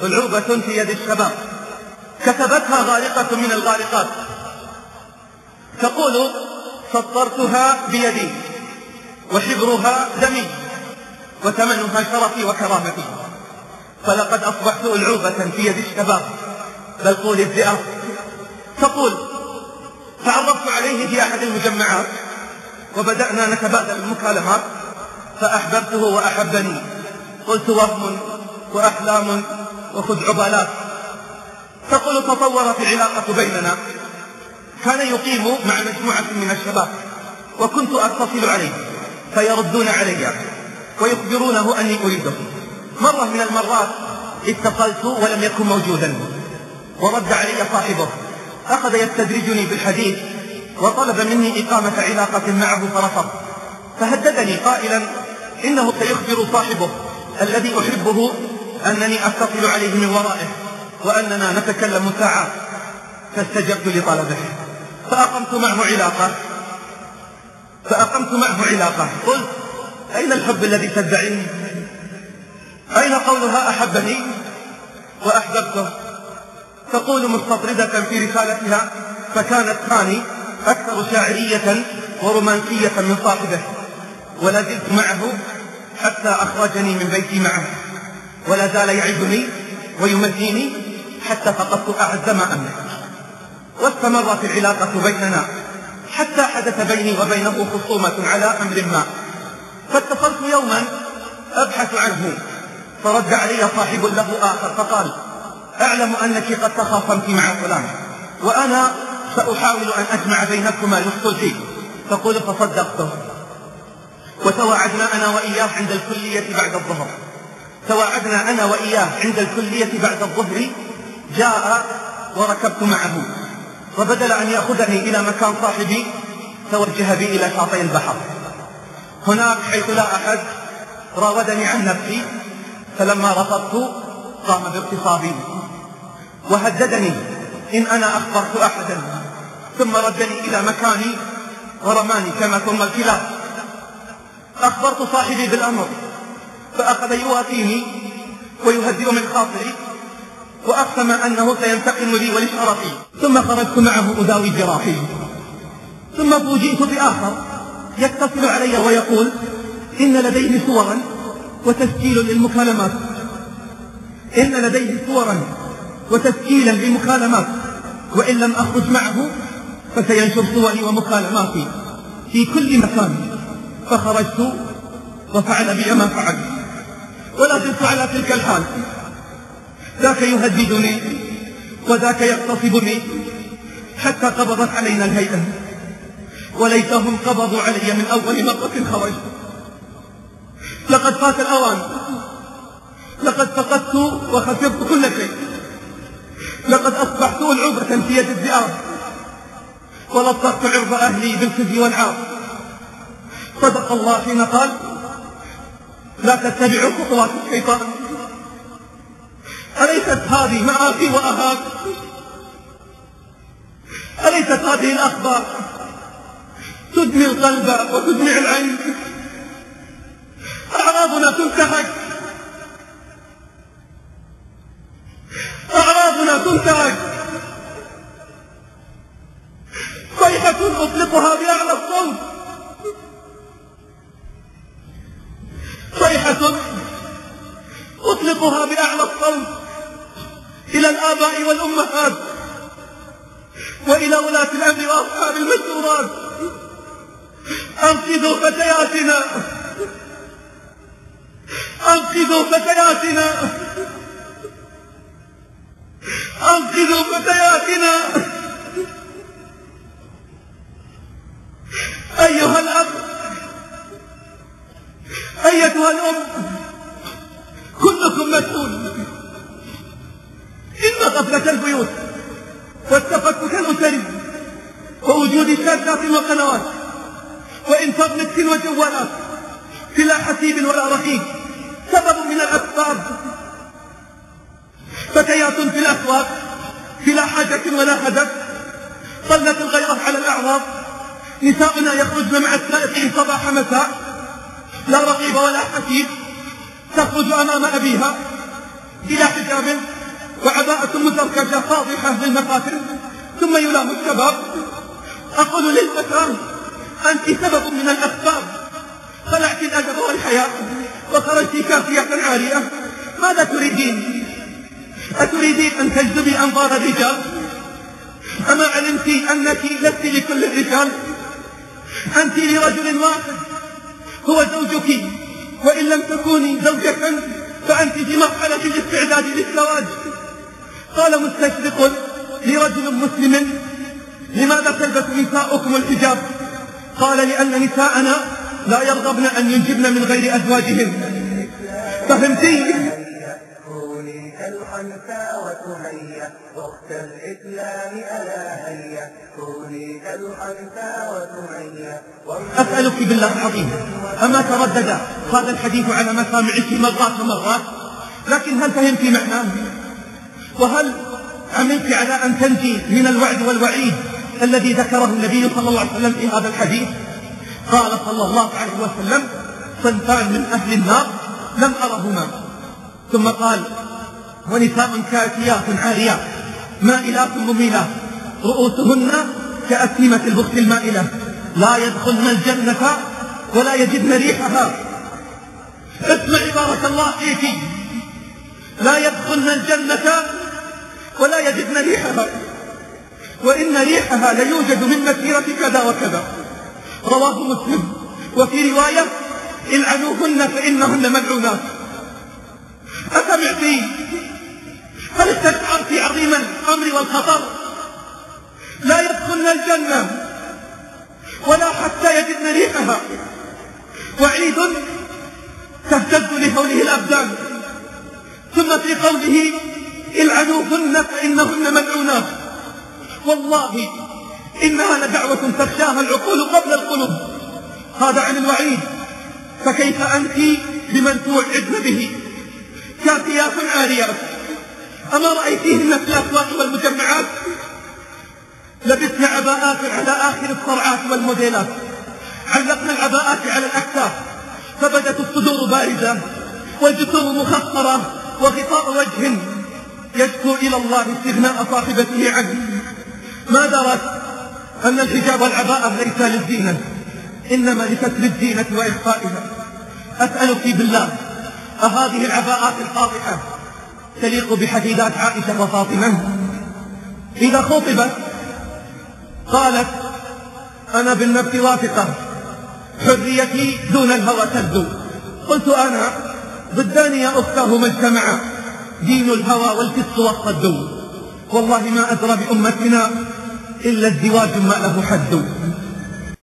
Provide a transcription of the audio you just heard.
ألعوبة في يد الشباب كتبتها غارقة من الغارقات تقول: سطرتها بيدي وحبرها دمي وثمنها شرفي وكرامتي. فلقد أصبحت ألعوبة في يد الشباب، بل قول الذئاب. تقول: تعرفت عليه في أحد المجمعات وبدأنا نتبادل المكالمات فأحببته وأحبني. قلت: وهم وأحلام وخزعبلات. تقول: تطورت العلاقة بيننا. كان يقيم مع مجموعة من الشباب وكنت أتصل عليه فيردون علي ويخبرونه أني أريده. مرة من المرات اتصلت ولم يكن موجودا ورد علي صاحبه، أخذ يستدرجني بالحديث وطلب مني إقامة علاقة معه فرفض، فهددني قائلا إنه سيخبر صاحبه الذي أحبه أنني أتصل عليه من ورائه وأننا نتكلم ساعات. فاستجبت لطلبه فأقمت معه علاقة. قلت: أين الحب الذي تدعيه؟ أين قولها أحبني وأحببته؟ تقول مستطردة في رسالتها: فكانت ثاني أكثر شاعرية ورومانسية من صاحبه، ولا زلت معه حتى أخرجني من بيتي معه، ولا زال يعدني ويمنيني حتى فقدت أعز ما أملك. واستمرت العلاقة بيننا حتى حدث بيني وبينه خصومة على أمر ما، فاتصلت يوما أبحث عنه فرد علي صاحب له آخر فقال: أعلم أنك قد تخاصمت مع فلان وأنا سأحاول أن أجمع بينكما للصلح. تقول: فصدقته وتواعدنا أنا وإياه عند الكلية بعد الظهر. جاء وركبت معه، وبدل أن يأخذني إلى مكان صاحبي توجه بي إلى شاطئ البحر. هناك حيث لا أحد راودني عن نفسي، فلما رفضت قام باغتصابي وهددني إن أنا أخبرت أحدا، ثم ردني إلى مكاني ورماني كما ترمى الكلاب. أخبرت صاحبي بالأمر فأخذ يوافيني ويهدئ من خاطري وأقسم أنه سينتقم لي ولشرفي. ثم خرجت معه أداوي جراحي، ثم فوجئت بآخر يتصل علي ويقول إن لديه صورا وتسجيلا للمكالمات وإن لم أخرج معه فسينشر صوري ومكالماتي في كل مكان. فخرجت وفعل بي ما فعل، ولا زلت على تلك الحال، ذاك يهددني وذاك يغتصبني حتى قبضت علينا الهيئة، وليتهم قبضوا علي من أول مرة خرجت. لقد فات الأوان، لقد فقدت وخسرت كل شيء، لقد أصبحت ألعوبة في يد الذئاب، ولطخت عرض أهلي بالخزي والعار. صدق الله حين قال: لا تتبعوا خطوات الشيطان. أليست هذه مآسي وأهات؟ أليست هذه الأخبار تدمي القلب وتدمع العين؟ أعراضنا تنتهك، صيحة أطلقها بأعلى الصوت، إلى الآباء والأمهات وإلى ولاة الأمر وأصحاب المشورات: أنقذوا فتياتنا، أنقذوا فتياتنا. أيها الأب، أيتها الأم، كلكم مسؤول. إن غفلة البيوت والتفكك الأسري ووجود شاشات وقنوات وإنترنت وجوالات بلا حسيب ولا رقيب سبب من الأسباب. فتيات في الأسواق بلا حاجة ولا هدف، طلت الغيرة على الأعراض. نساؤنا يخرجن مع السائقين صباح مساء، لا رقيب ولا حسيب، تخرج أمام أبيها بلا حجاب وعباءة مزركشة فاضحة للمفاتن، ثم يلام الشباب. أقول للفتاة: أنت سبب من الأسباب، خلعت الأدب والحياء وخرجت كافية عارية، ماذا تريدين؟ أتريدين أن تجذبي أنظار الرجال؟ أما علمت أنك لست لكل الرجال؟ أنت لرجل واحد هو زوجك، وإن لم تكوني زوجة فأنت في مرحلة الاستعداد للزواج. قال مستشرق لرجل مسلم: لماذا تلبس نساؤكم الحجاب؟ قال: لأن نساءنا لا يرغبن أن ينجبن من غير أزواجهن. فهمتي؟ كوني كالحنفاء وتهيأ أخت الإسلام ألا هيا، كوني كالحنفاء وتهيأ. أسألك بالله العظيم، أما تردد هذا الحديث على مسامعك مرات ومرات؟ لكن هل فهمت معناه؟ وهل عملت على أن تنجي من الوعد والوعيد الذي ذكره النبي صلى الله عليه وسلم في هذا الحديث؟ قال صلى الله عليه وسلم: صنفان من أهل النار لم أرهما. ثم قال: ونساء كاسيات عاريات مائلات مميلات رؤوسهن كأسنمة البخت المائلة لا يدخلن الجنة ولا يجدن ريحها. اسمعي بارك الله فيك: لا يدخلن الجنة ولا يجدن ريحها، وإن ريحها ليوجد من مسيرة كذا وكذا. رواه مسلم. وفي رواية: العنوهن فإنهن ملعونات. أسمعتي؟ هل استشعرت عظيم الأمر والخطر؟ لا يدخلن الجنة ولا حتى يجدن ريحها. وعيد تهتز لهوله الأبدان. ثم في قوله: العنوهن فإنهن ملعونات. والله إنها لدعوة تخشاها العقول قبل القلوب. هذا عن الوعيد. فكيف أنت بمن توعدن به؟ كافيات عاريات، أما رأيتيهن في الأسواق والمجمعات؟ لبسن عباءات على آخر الصرعات والموديلات، علقن العباءات على الأكتاف، فبدت الصدور بارزة والجسوم مخصرة وغطاء وجه يشكو إلى الله استغناء صاحبته عنه. ما درت أن الحجاب والعباءة ليس للزينة، إنما لستر الزينة وإخفائها. أسألك بالله: أهذه العباءات الفاضحة تليق بحفيدات عائشة وفاطمة؟ إذا خطبت قالت: أنا بالنفس واثقة، حريتي دون الهوى تبدو. قلت أنا: ضدان يا أختاه ما اجتمعا، دين الهوى والفسق والصد. والله ما أدرى بأمتنا إلا الزواج ما له حد.